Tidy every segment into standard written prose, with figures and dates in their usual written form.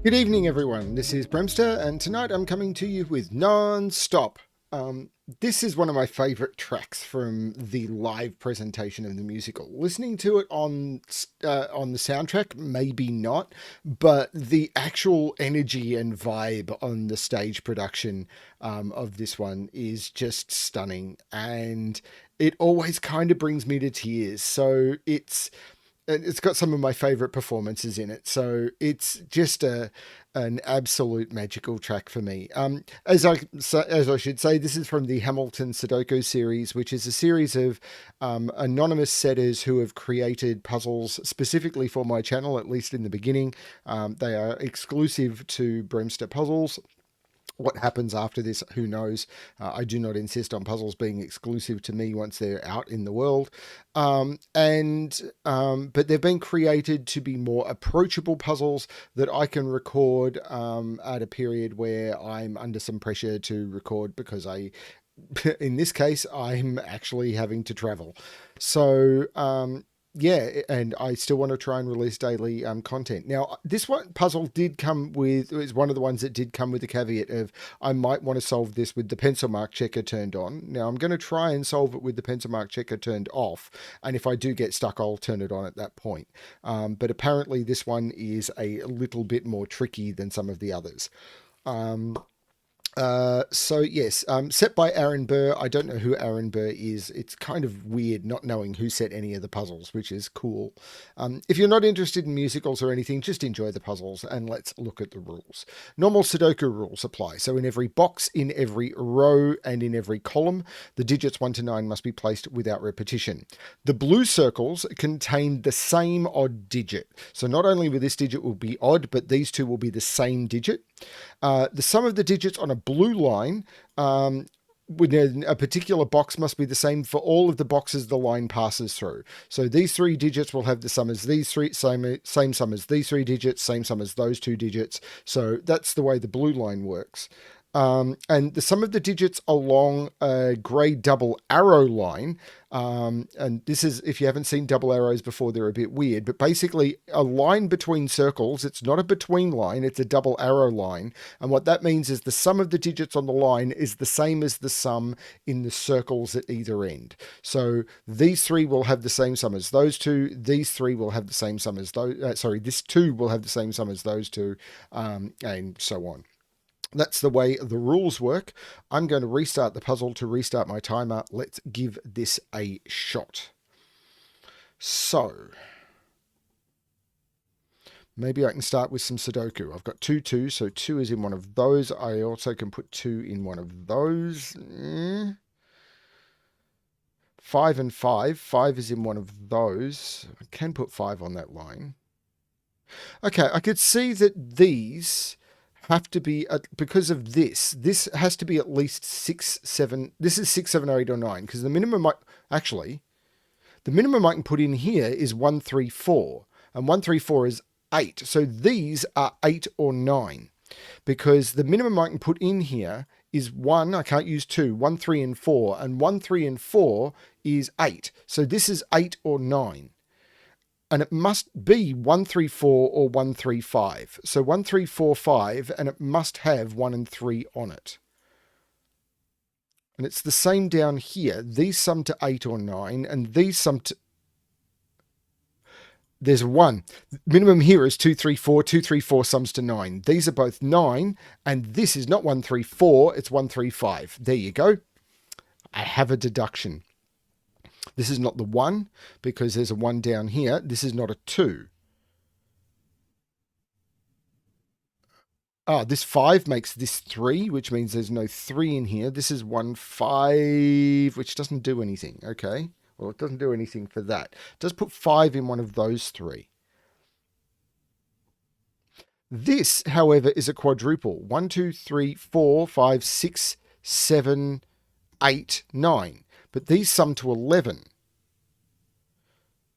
Good evening, everyone. This is BremSter, and tonight I'm coming to you with Non-Stop. This is one of my favourite tracks from the live presentation of the musical. Listening to it on the soundtrack, maybe not, but the actual energy and vibe on the stage production of this one is just stunning, and it always kind of brings me to tears. So it's got some of my favorite performances in it, so it's just an absolute magical track for me. As I should say, this is from the Hamilton Sudoku series, which is a series of anonymous setters who have created puzzles specifically for my channel, at least in the beginning. They are exclusive to BremSter puzzles. What happens after this, who knows? I do not insist on puzzles being exclusive to me once they're out in the world. But they've been created to be more approachable puzzles that I can record at a period where I'm under some pressure to record because in this case, I'm actually having to travel. So, yeah, and I still want to try and release daily content. Now, this one puzzle did come with, it was one of the ones that did come with the caveat of I might want to solve this with the pencil mark checker turned on. Now, I'm going to try and solve it with the pencil mark checker turned off, and if I do get stuck, I'll turn it on at that point. But apparently, this one is a little bit more tricky than some of the others. Um, so yes, set by Aaron Burr. I don't know who Aaron Burr is. It's kind of weird not knowing who set any of the puzzles, which is cool. If you're not interested in musicals or anything, just enjoy the puzzles and let's look at the rules. Normal Sudoku rules apply. So in every box, in every row, and in every column, the digits 1 to 9 must be placed without repetition. The blue circles contain the same odd digit. So not only will this digit will be odd, but these two will be the same digit. The sum of the digits on a blue line within a particular box must be the same for all of the boxes the line passes through. So these three digits will have the sum as these three, same sum as these three digits, same sum as those two digits. So that's the way the blue line works. And the sum of the digits along a grey double arrow line, and this is, if you haven't seen double arrows before, they're a bit weird, but basically a line between circles, it's not a between line, it's a double arrow line. And what that means is the sum of the digits on the line is the same as the sum in the circles at either end. So these three will have the same sum as those two, these three will have the same sum as those, this two will have the same sum as those two, and so on. That's the way the rules work. I'm going to restart the puzzle to restart my timer. Let's give this a shot. So, maybe I can start with some Sudoku. I've got two twos, so 2 is in one of those. I also can put 2 in one of those. 5 and 5. 5 is in one of those. I can put 5 on that line. Okay, I could see that these have to be because of this has to be at least 6 7. This is 6 7 or 8 or 9 because the minimum the minimum I can put in here is 1 3 4, and 1 3 4 is 8. So these are 8 or 9 because the minimum I can put in here is 1. I can't use 2. 1 3 and 4, and 1 3 and 4 is 8. So this is 8 or 9. And it must be 134 or 135. So 1345, and it must have 1 and 3 on it. And it's the same down here. These sum to 8 or 9, and these sum to... There's 1. Minimum here is 234. 234 sums to 9. These are both 9, and this is not 134, it's 135. There you go. I have a deduction. This is not the 1 because there's a 1 down here. This is not a 2. This 5 makes this 3, which means there's no 3 in here. This is 1 5, which doesn't do anything. Okay. Well, it doesn't do anything for that. It does put 5 in one of those 3. This, however, is a quadruple. 1, 2, 3, 4, 5, 6, 7, 8, 9. But these sum to 11.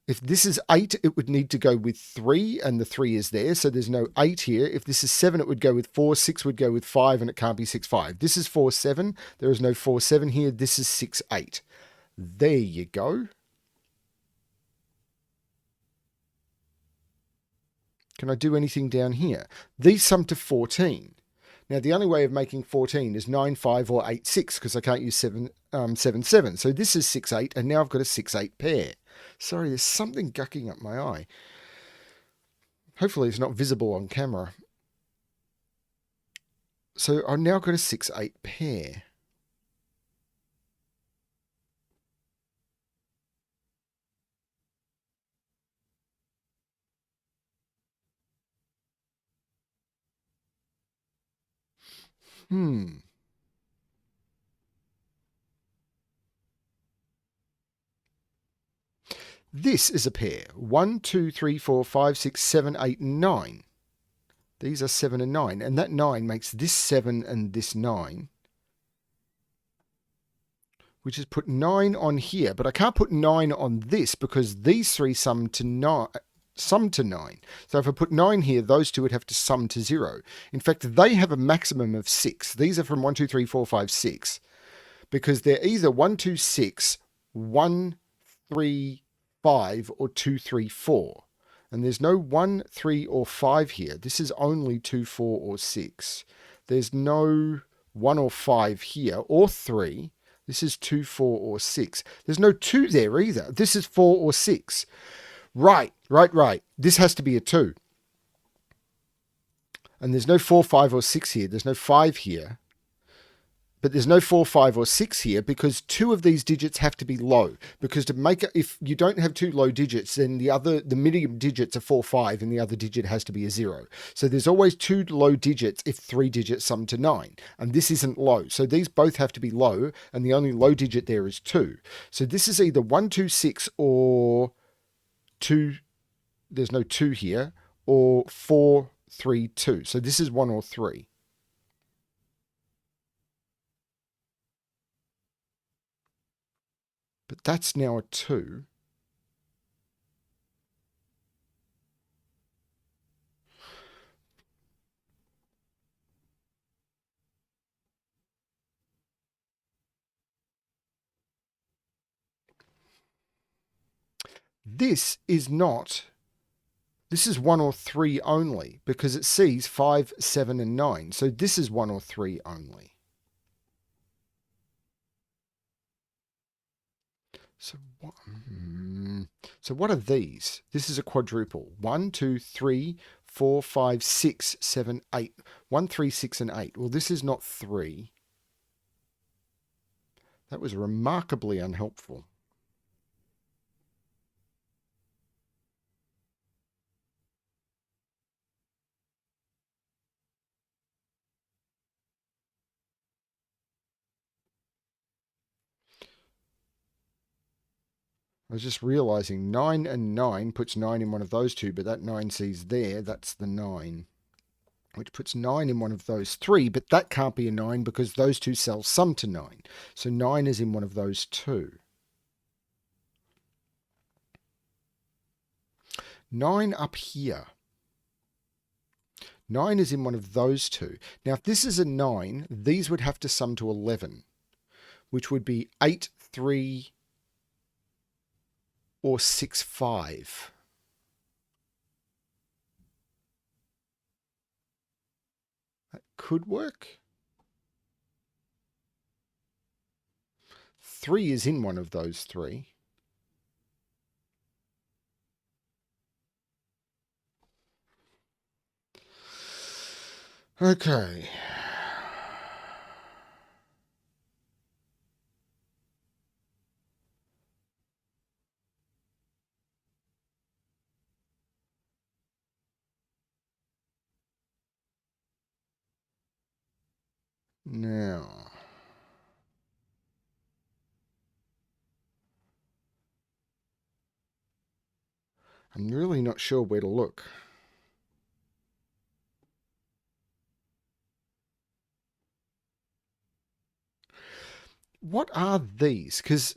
If this is 8, it would need to go with 3, and the 3 is there, so there's no 8 here. If this is 7, it would go with 4, 6 would go with 5, and it can't be 6, 5. This is 4, 7. There is no 4, 7 here. This is 6, 8. There you go. Can I do anything down here? These sum to 14. Now, the only way of making 14 is 9, 5, or 8, 6, because I can't use 7, 7, 7. So this is 6, 8, and now I've got a 6, 8 pair. Sorry, there's something gucking up my eye. Hopefully it's not visible on camera. So I've now got a 6, 8 pair. This is a pair. 1, 2, 3, 4, 5, 6, 7, 8, 9. These are 7 and 9. And that 9 makes this 7 and this 9. Which is put 9 on here. But I can't put 9 on this because these three sum to 9. So if I put 9 here, those two would have to sum to 0. In fact, they have a maximum of 6. These are from 1, 2, 3, 4, 5, 6. Because they're either 1, 2, 6, 1, 3, 5, or 2, 3, 4. And there's no 1, 3, or 5 here. This is only 2, 4, or 6. There's no 1 or 5 here, or 3. This is 2, 4, or 6. There's no 2 there either. This is 4 or 6. Right. This has to be a 2. And there's no 4, 5, or 6 here. There's no 5 here. But there's no 4, 5, or 6 here because 2 of these digits have to be low. Because to make it, if you don't have 2 low digits, then the medium digits are 4, 5, and the other digit has to be a 0. So there's always 2 low digits if 3 digits sum to 9. And this isn't low. So these both have to be low, and the only low digit there is 2. So this is either 1, 2, 6 or 2. There's no 2 here, or 4, 3, 2. So this is 1 or 3. But that's now a 2. This is 1 or 3 only because it sees 5, 7, and 9. So this is 1 or 3 only. So what are these? This is a quadruple. 1, 2, 3, 4, 5, 6, 7, 8. 1, 3, 6, and 8. Well, this is not 3. That was remarkably unhelpful. I was just realizing 9 and 9 puts 9 in one of those two, but that 9 sees there, that's the 9. Which puts 9 in one of those 3, but that can't be a 9 because those two cells sum to 9. So 9 is in one of those 2. 9 up here. 9 is in one of those 2. Now, if this is a 9, these would have to sum to 11, which would be 8, 3, or 6, 5. That could work. 3 is in one of those 3. Okay. Now, I'm really not sure where to look. What are these? Because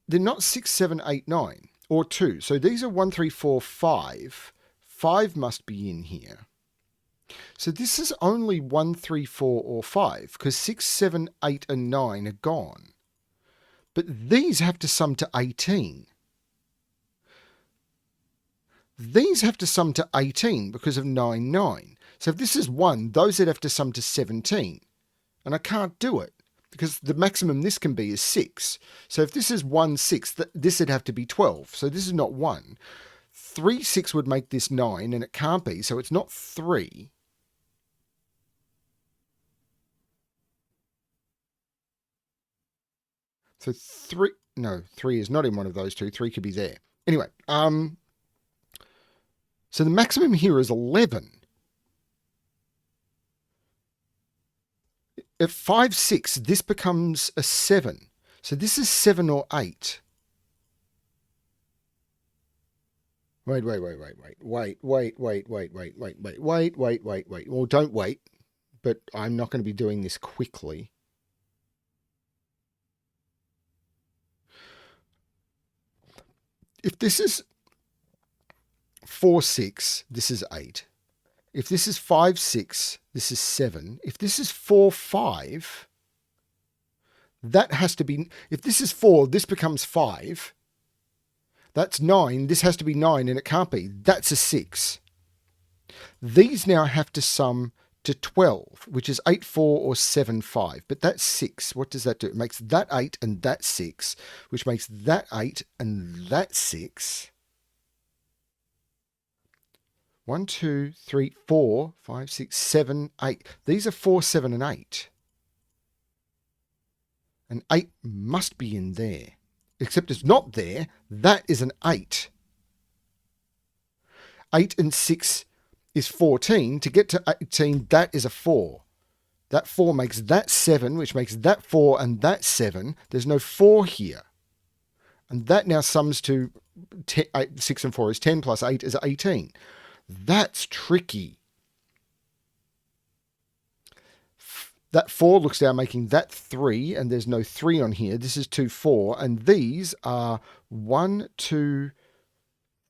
they're not 6, 7, 8, 9, or 2. So these are 1, 3, 4, 5. 5 must be in here. So this is only 1, 3, 4, or 5, because 6, 7, 8, and 9 are gone. But these have to sum to 18. These have to sum to 18 because of 9, 9. So if this is 1, those would have to sum to 17. And I can't do it because the maximum this can be is 6. So if this is 1, 6, this would have to be 12. So this is not 1. 3, 6 would make this 9, and it can't be. So it's not 3. So 3, no, 3 is not in one of those two. 3 could be there. Anyway, so the maximum here is 11. At 5, 6, this becomes a 7. So this is 7 or 8. Wait. Well, don't wait, but I'm not going to be doing this quickly. If this is 4, 6, this is 8. If this is 5, 6, this is 7. If this is 4, 5, that has to be... If this is 4, this becomes 5. That's 9. This has to be 9, and it can't be. That's a 6. These now have to sum to 12, which is 8, 4, or 7, 5. But that's 6. What does that do? It makes that 8 and that 6, which makes that 8 and that 6. 1, 2, 3, 4, 5, 6, 7, 8. These are 4, 7, and 8. And 8 must be in there. Except it's not there. That is an 8. 8 and 6 is 14. To get to 18, that is a 4. That 4 makes that 7, which makes that 4 and that 7. There's no 4 here. And that now sums to 10, 8, 6 and 4 is 10 plus 8 is 18. That's tricky. That 4 looks down, making that 3, and there's no 3 on here. This is 2, 4, and these are 1, 2,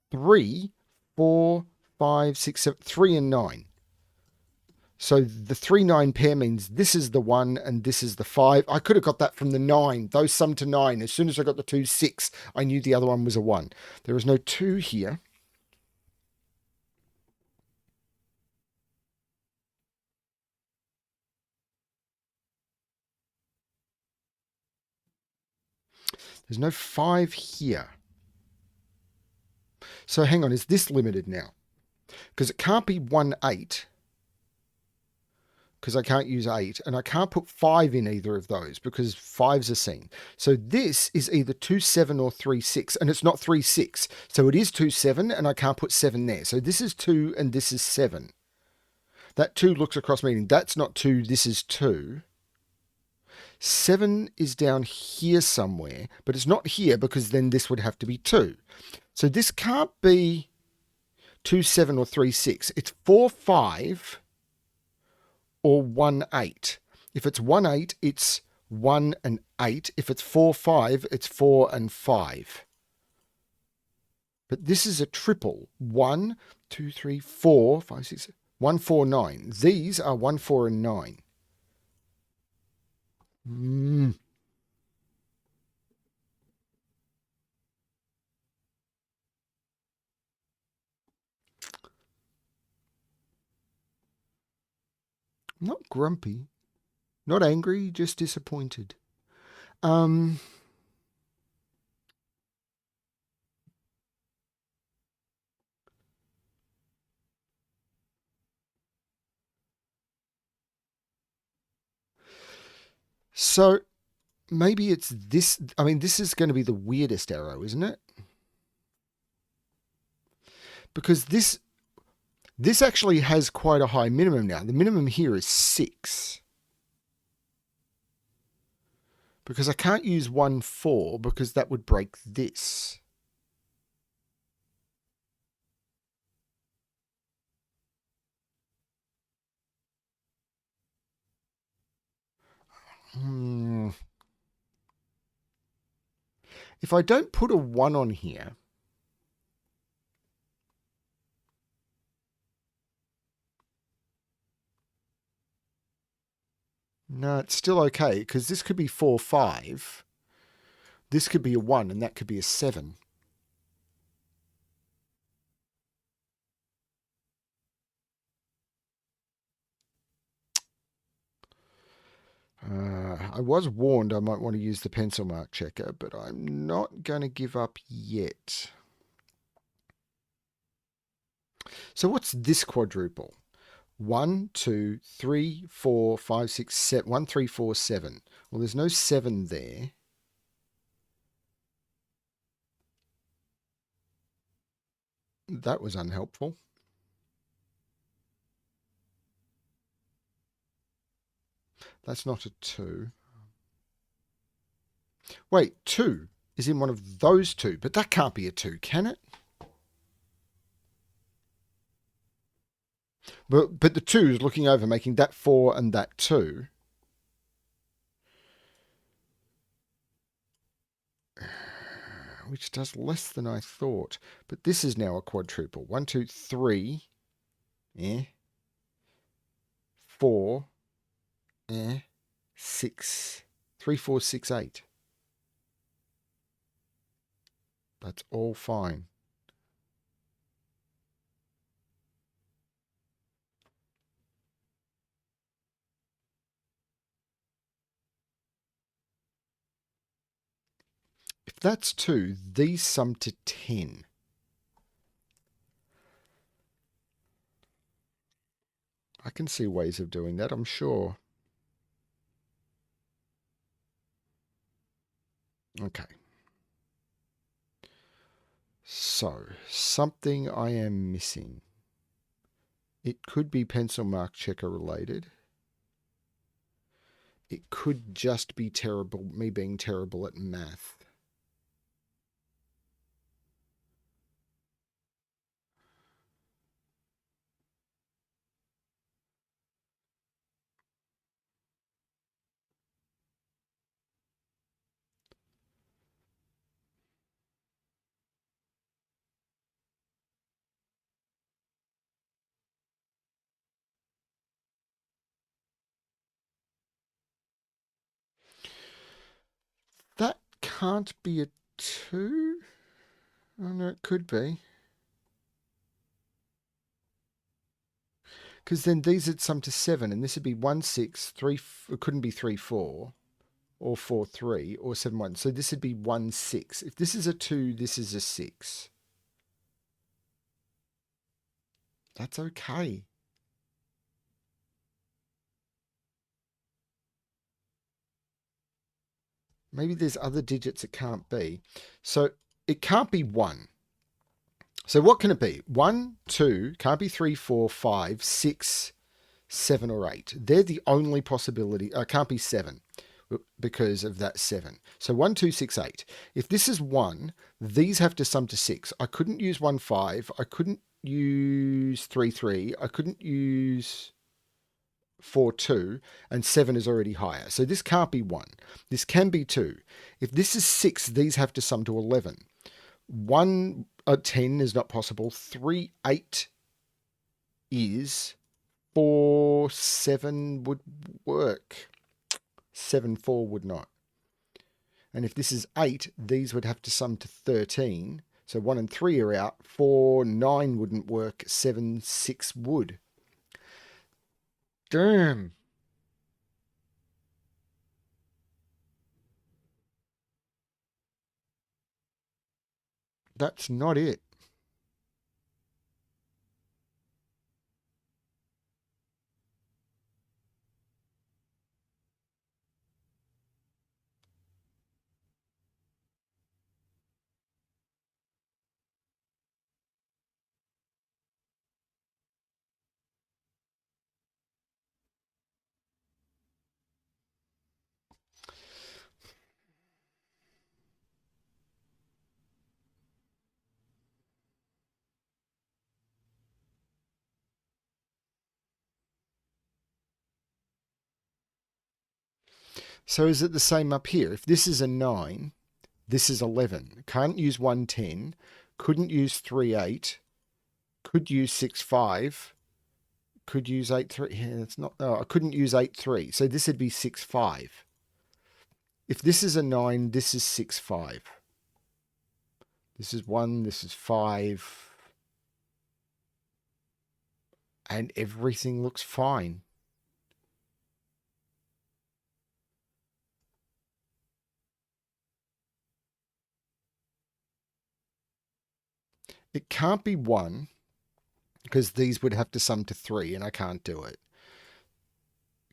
3, 4, 5, 6, 7, 3 and 9. So the 3, 9 pair means this is the 1 and this is the 5. I could have got that from the 9. Those sum to 9. As soon as I got the 2, 6, I knew the other one was a 1. There is no 2 here. There's no 5 here. So hang on, is this limited now? Because it can't be 1, 8. Because I can't use 8. And I can't put 5 in either of those because 5's a seen. So this is either 2, 7 or 3, 6. And it's not 3, 6. So it is 2, 7 and I can't put 7 there. So this is 2 and this is 7. That 2 looks across meaning that's not 2, this is 2. 7 is down here somewhere, but it's not here because then this would have to be 2. So this can't be 2, 7 or 3, 6. It's 4, 5 or 1, 8. If it's 1, 8, it's 1 and 8. If it's 4, 5, it's 4 and 5. But this is a triple. 1, 2, 3, 4, 5, 6, 1, 4, 9. These are 1, 4, and 9. I'm not grumpy, not angry, just disappointed. So maybe it's this. I mean, this is going to be the weirdest arrow, isn't it? Because this actually has quite a high minimum now. The minimum here is 6. Because I can't use 1, 4 because that would break this. If I don't put a 1 on here, no, it's still okay because this could be 4, 5. This could be a 1 and that could be a 7. I was warned I might want to use the pencil mark checker, but I'm not going to give up yet. So what's this quadruple? 1, 2, 3, 4, 5, 6, 7. 1, 3, 4, 7. Well, there's no 7 there. That was unhelpful. That's not a 2. Wait, 2 is in one of those two, but that can't be a 2, can it? But the 2 is looking over, making that 4 and that 2. Which does less than I thought. But this is now a quadruple. 1, 2, 3. 4. 6. 3, 4, 6, 8. That's all fine. If that's 2, these sum to 10. I can see ways of doing that, I'm sure. Okay. So, something I am missing. It could be pencil mark checker related. It could just be me being terrible at math. That can't be a 2? Oh, no, it could be. Because then these would sum to 7, and this would be 1, 6, 3. It couldn't be 3, 4, or 4, 3, or 7, 1. So this would be 1, 6. If this is a 2, this is a 6. That's okay. Maybe there's other digits it can't be. So it can't be 1. So what can it be? 1, 2, can't be 3, 4, 5, 6, 7, or 8. They're the only possibility. Can't be 7 because of that 7. So 1, 2, 6, 8. If this is 1, these have to sum to 6. I couldn't use 1, 5. I couldn't use 3, 3. I couldn't use 4, 2, and 7 is already higher. So this can't be 1. This can be 2. If this is 6, these have to sum to 11. 1, 10 is not possible. 3, 8 is. 4, 7 would work. 7, 4 would not. And if this is 8, these would have to sum to 13. So 1 and 3 are out. 4, 9 wouldn't work. 7, 6 would. Damn. That's not it. So is it the same up here? If this is a 9, this is 11. Can't use 1, 10. Couldn't use 3, 8. Could use 6, 5. Could use 8, 3. Yeah, that's not. Oh, I couldn't use 8, 3. So this would be 6, 5. If this is a 9, this is 6, 5. This is 1, this is 5. And everything looks fine. It can't be 1 because these would have to sum to 3 and I can't do it.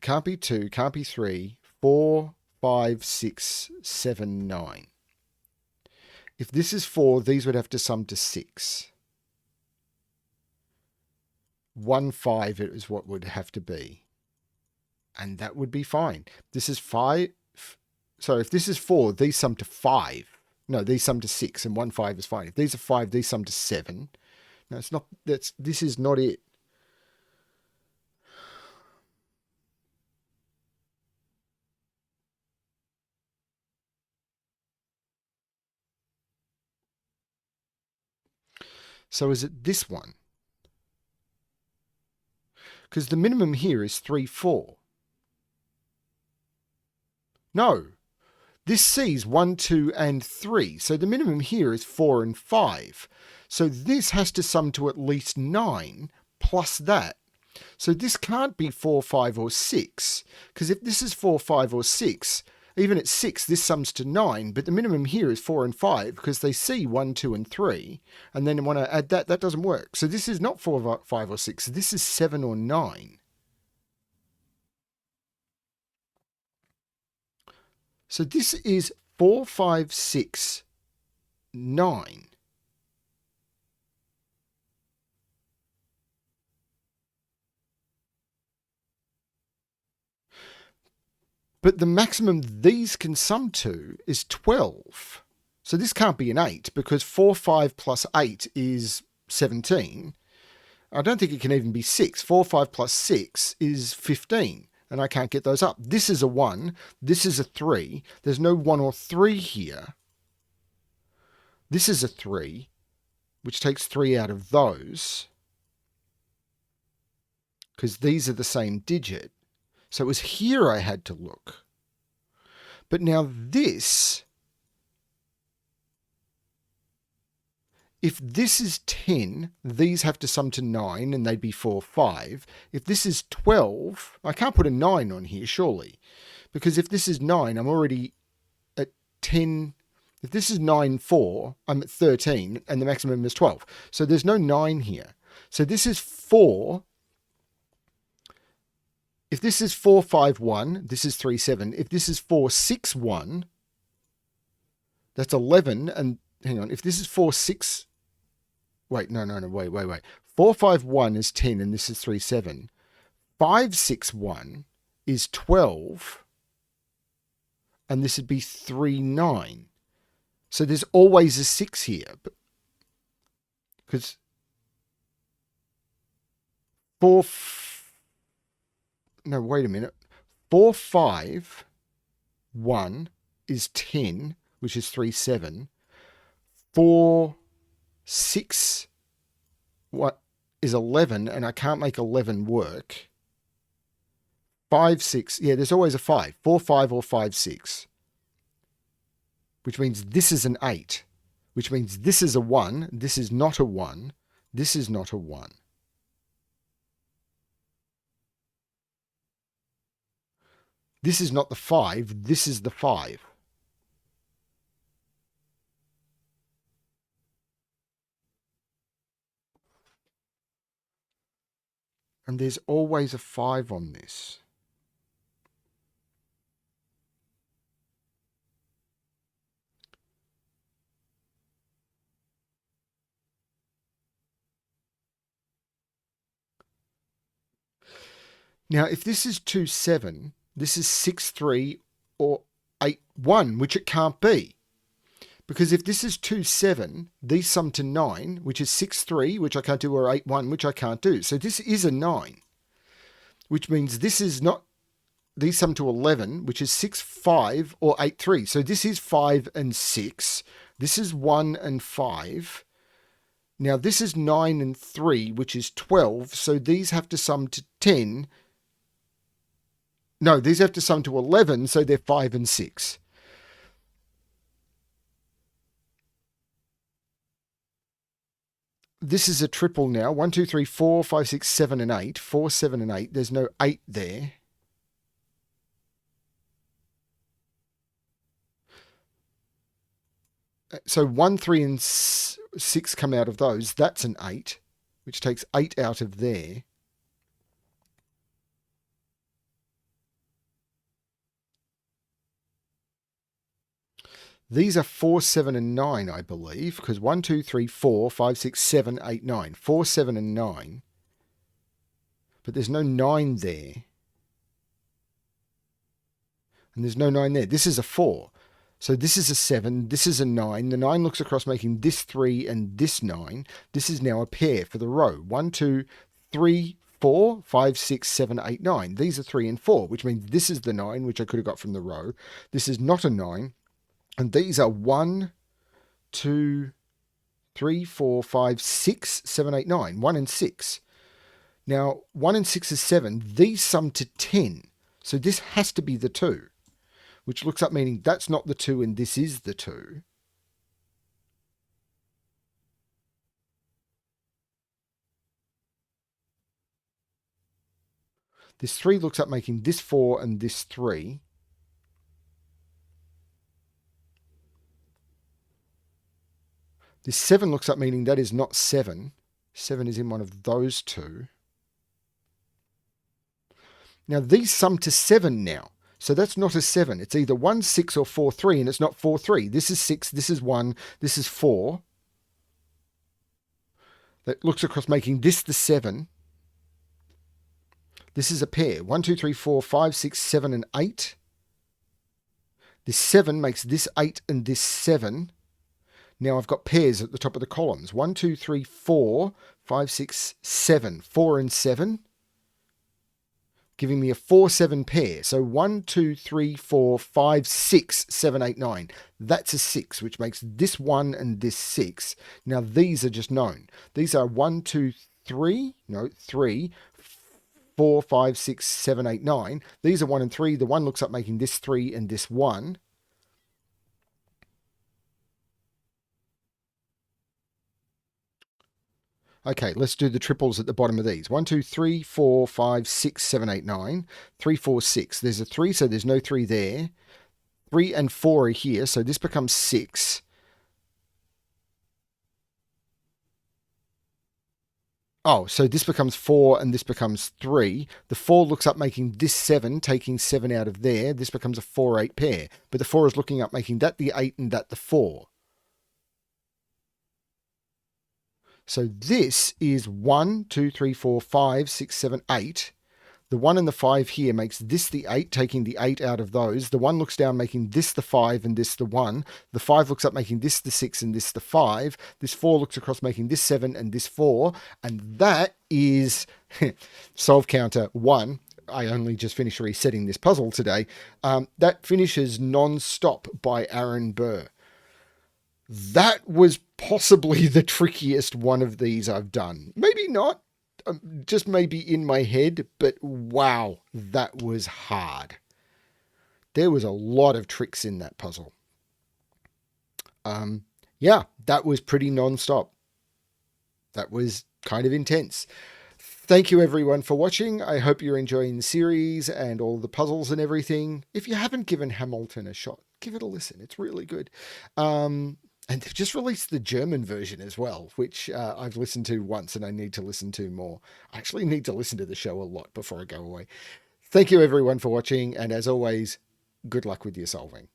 Can't be 2, can't be 3, 4, 5, 6, 7, 9. If this is 4, these would have to sum to 6. 1, 5 is what would have to be. And that would be fine. This is 5. So if this is 4, these sum to 5. No, these sum to 6 and 1, 5 is fine. If these are 5, these sum to 7. No, it's not. This is not it. So is it this one? Because the minimum here is 3, 4. No. This sees 1, 2, and 3. So the minimum here is 4 and 5. So this has to sum to at least 9 plus that. So this can't be 4, 5, or 6. Because if this is 4, 5, or 6, even at 6, this sums to 9. But the minimum here is 4 and 5 because they see 1, 2, and 3. And then when I add that, that doesn't work. So this is not 4, 5, or 6. This is 7 or 9. So this is 4, 5, 6, 9. But the maximum these can sum to is 12. So this can't be an 8 because 4, 5 plus 8 is 17. I don't think it can even be 6. 4, 5 plus 6 is 15. And I can't get those up. This is a 1. This is a 3. There's no 1 or 3 here. This is a 3, which takes 3 out of those. Because these are the same digit. So it was here I had to look. But now this, if this is 10, these have to sum to 9 and they'd be 4, 5. If this is 12, I can't put a 9 on here, surely. Because if this is 9, I'm already at 10. If this is 9, 4, I'm at 13 and the maximum is 12. So there's no 9 here. So this is 4. If this is 4, 5, 1, this is 3, 7. If this is 4, 6, 1, that's 11. And hang on, if this is 4, 6, wait, no, wait. 4, 5, 1 is 10 and this is 3, 7. 5, 6, 1 is 12 and this would be 3, 9. So there's always a 6 here. Because 4, no, wait a minute. 4, 5, 1 is 10, which is 3, 7. 4, 6, what is 11, and I can't make 11 work. 5, 6, yeah, there's always a 5. 4, 5, or 5, 6. Which means this is an 8. Which means this is a 1. This is not a 1. This is not a 1. This is not the 5, this is the 5. And there's always a 5 on this. Now, if this is 2, 7, this is 6, 3, or 8, 1, which it can't be. Because if this is 2, 7, these sum to 9, which is 6, 3, which I can't do, or 8, 1, which I can't do. So this is a 9, which means this is not, these sum to 11, which is 6, 5, or 8, 3. So this is 5 and 6. This is 1 and 5. Now this is 9 and 3, which is 12. So these have to sum to 10. No, these have to sum to 11, so they're 5 and 6. This is a triple now. 1, 2, 3, 4, 5, 6, 7, and 8. 4, 7, and 8. There's no 8 there. So 1, 3, and 6 come out of those. That's an 8, which takes 8 out of there. These are 4, 7, and 9, I believe, because 1, 2, 3, 4, 5, 6, 7, 8, 9. 4, 7, and 9. But there's no 9 there. And there's no 9 there. This is a 4. So this is a 7. This is a 9. The 9 looks across, making this 3 and this 9. This is now a pair for the row. 1, 2, 3, 4, 5, 6, 7, 8, 9. These are 3 and 4, which means this is the 9, which I could have got from the row. This is not a 9. And these are 1, 2, 3, 4, 5, 6, 7, 8, 9. 1 and 6. Now, 1 and 6 is 7. These sum to 10. So this has to be the 2, which looks up meaning that's not the 2 and this is the 2. This 3 looks up making this 4 and this 3. This 7 looks up meaning that is not 7. 7 is in one of those two. Now these sum to 7 now. So that's not a 7. It's either 1, 6 or 4, 3, and it's not 4, 3. This is 6, this is 1, this is 4. That looks across making this the 7. This is a pair. 1, 2, 3, 4, 5, 6, 7, and 8. This 7 makes this 8 and this 7. Now I've got pairs at the top of the columns. 1, 2, 3, 4, 5, 6, 7. 4 and 7. Giving me a 4, 7 pair. So 1, 2, 3, 4, 5, 6, 7, 8, 9. That's a 6, which makes this 1 and this 6. Now these are just known. These are 1, 2, 3, 4, 5, 6, 7, 8, 9. These are 1 and 3. The 1 looks up making this 3 and this 1. Okay, let's do the triples at the bottom of these. 1, 2, 3, 4, 5, 6, 7, 8, 9. 3, 4, 6. There's a 3, so there's no 3 there. 3 and 4 are here, so this becomes 6. Oh, so this becomes 4 and this becomes 3. The 4 looks up making this 7, taking 7 out of there. This becomes a 4, 8 pair. But the 4 is looking up making that the 8 and that the 4. So this is 1, 2, 3, 4, 5, 6, 7, 8. The 1 and the 5 here makes this the 8, taking the 8 out of those. The 1 looks down, making this the 5 and this the 1. The 5 looks up, making this the 6 and this the 5. This 4 looks across, making this 7 and this 4. And that is solve counter 1. I only just finished resetting this puzzle today. That finishes Non-Stop by Aaron Burr. That was possibly the trickiest one of these I've done. Maybe not, just maybe in my head, but wow, that was hard. There was a lot of tricks in that puzzle. Yeah, that was pretty non-stop. That was kind of intense. Thank you everyone for watching. I hope you're enjoying the series and all the puzzles and everything. If you haven't given Hamilton a shot, give it a listen. It's really good. And they've just released the German version as well, which I've listened to once and I need to listen to more. I actually need to listen to the show a lot before I go away. Thank you everyone for watching. And as always, good luck with your solving.